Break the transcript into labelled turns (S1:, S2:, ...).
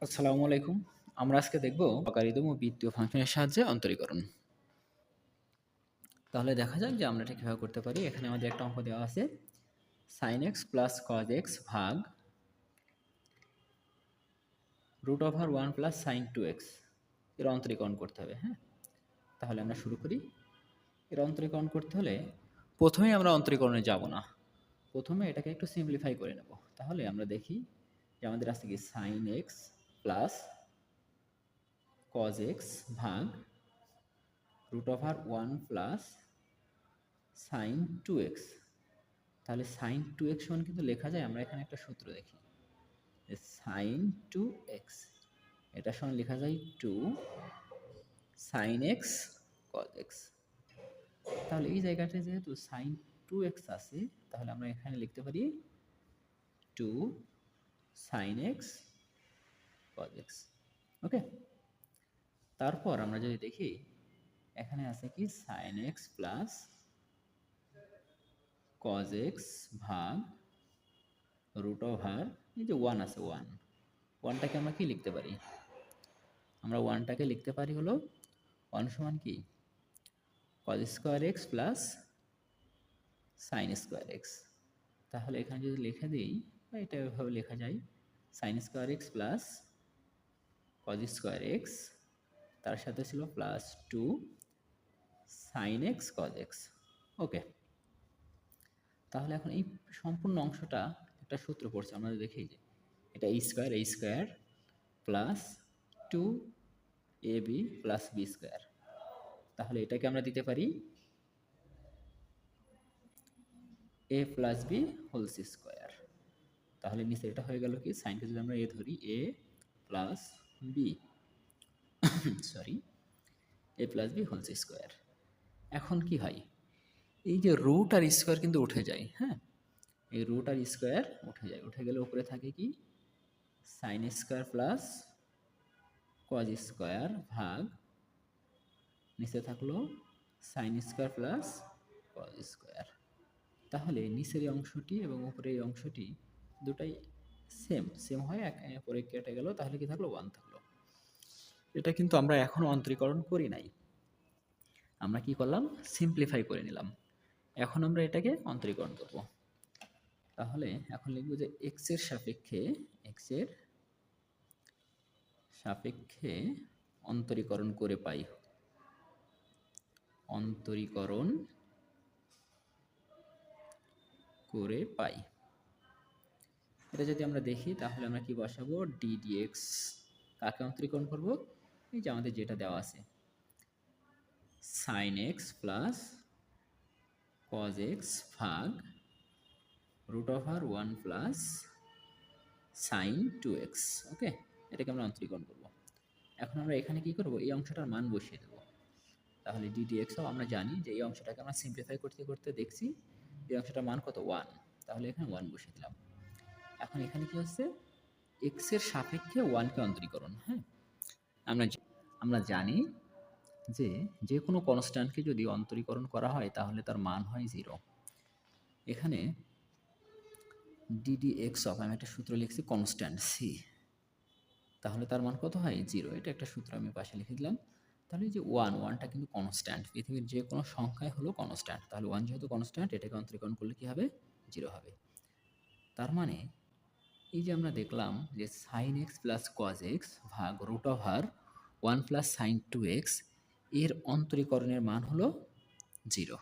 S1: আসসালামু আলাইকুম। আমরা আজকে দেখব লগারিদম ও বৃত্তীয় ফাংশনের সাহায্যে অন্তরীকরণ। তাহলে দেখা যাক যে আমরা এটা কীভাবে করতে পারি। এখানে আমাদের একটা অঙ্ক দেওয়া আছে sin x plus cos x ভাগ √1 প্লাস sin 2x এর অন্তরীকরণ করতে হবে। হ্যাঁ, তাহলে আমরা শুরু করি। এর অন্তরীকরণ করতে হলে প্রথমেই আমরা অন্তরীকরণে যাব না, প্রথমে এটাকে একটু সিম্পলিফাই করে নেব। তাহলে আমরা দেখি যে আমাদের আছে কি sin x plus cos x ভাগ √1 প্লাস sin 2x। তাহলে sin 2x সমান কিন্তু লেখা যায়, আমরা এখানে একটা সূত্র দেখি যে sin 2x এটা সমান লেখা যায় 2 sin x cos x। তাহলে এই জায়গাটায় যেহেতু sin 2x আছে, তাহলে আমরা এখানে লিখতে পারি 2 sin x cos x। ওকে, তারপর আমরা যদি দেখি এখানে আছে কি sin x plus cos x ভাগ √, এই যে 1 আছে 1টাকে আমরা কি লিখতে পারি? আমরা 1টাকে লিখতে পারি হলো 1 সমান কি cos square x plus sin square x। তাহলে এখানে যদি লিখে দিই বা এটা এভাবে লেখা যায় sin square x plus cos square x, তার সাথে ছিল plus 2 sin x cos x। ওকে, তাহলে এখন এই সম্পূর্ণ অংশটা একটা সূত্র পড়ছে, আমরা দেখি যে এটা a square plus 2ab plus b square. তাহলে এটাকে আমরা দিতে পারি a plus b whole square. তাহলে নিচে এটা হয়ে গেল কি, সাইনকে যদি আমরা a ধরি a plus b sorry a plus b whole square. এখন কি হয়, এই যে রুট আর স্কোয়ার কিন্তু উঠে যায়। হ্যাঁ, এই রুট আর স্কোয়ার উঠে যায়, উঠে গেলে উপরে থাকে কি sine square plus cos square ভাগ নিচে থাকলো sine square plus cos square. তাহলে নিচের এই অংশটি এবং উপরের এই অংশটি দুটাই সেম সেম হয়, পরে কেটে গেল, তাহলে কি থাকলো 1 থাকলো। এটা কিন্তু আমরা এখনো অন্তরীকরণ করি নাই, আমরা কি করলাম সিম্পলিফাই করে নিলাম। এখন আমরা এটাকে অন্তরীকরণ করব। তাহলে এখন লিখব যে x এর সাপেক্ষে অন্তরীকরণ করে পাই, অন্তরীকরণ করে পাই। এটা যদি আমরা দেখি তাহলে আমরা কি বসাবো ডি ডিএক্স। কাকে অন্তরীকরণ করব? এই যে আমাদের যেটা দেওয়া আছে sine x plus cos x ভাগ √1 প্লাস সাইন 2x। ওকে, এটাকে আমরা অন্তরীকরণ করব। এখন আমরা এখানে কি করব, এই অংশটার মান বসিয়ে দেব। তাহলে ডি ডিএক্সও আমরা জানি যে এই অংশটাকে আমরা সিম্পলিফাই করতে করতে দেখছি এই অংশটার মান কত 1, তাহলে এখানে 1 বসিয়ে দিলাম। এখন এখানে কি হচ্ছে x এর সাপেক্ষে 1কে অন্তরীকরণ। হ্যাঁ, আমরা জানি যে যে কোনো কনস্ট্যান্টকে যদি অন্তরীকরণ করা হয় তাহলে তার মান হয় 0। এখানে ডিডিএক্স অফ, আমি একটা সূত্র লিখছি কনস্ট্যান্ট সি, তাহলে তার মান কত হয় 0। এটা একটা সূত্র আমি পাশে লিখে দিলাম। তাহলে এই যে 1টা কিন্তু কনস্ট্যান্ট, পৃথিবীর যে কোনো সংখ্যায় হলো কনস্ট্যান্ট, তাহলে 1 যেহেতু কনস্ট্যান্ট এটাকে অন্তরীকরণ করলে কী হবে 0 হবে। তার মানে এই যে আমরা দেখলাম যে sine x plus cos x ভাগ √1 প্লাস সাইন 2x এর অন্তরীকরণের মান হলো 0।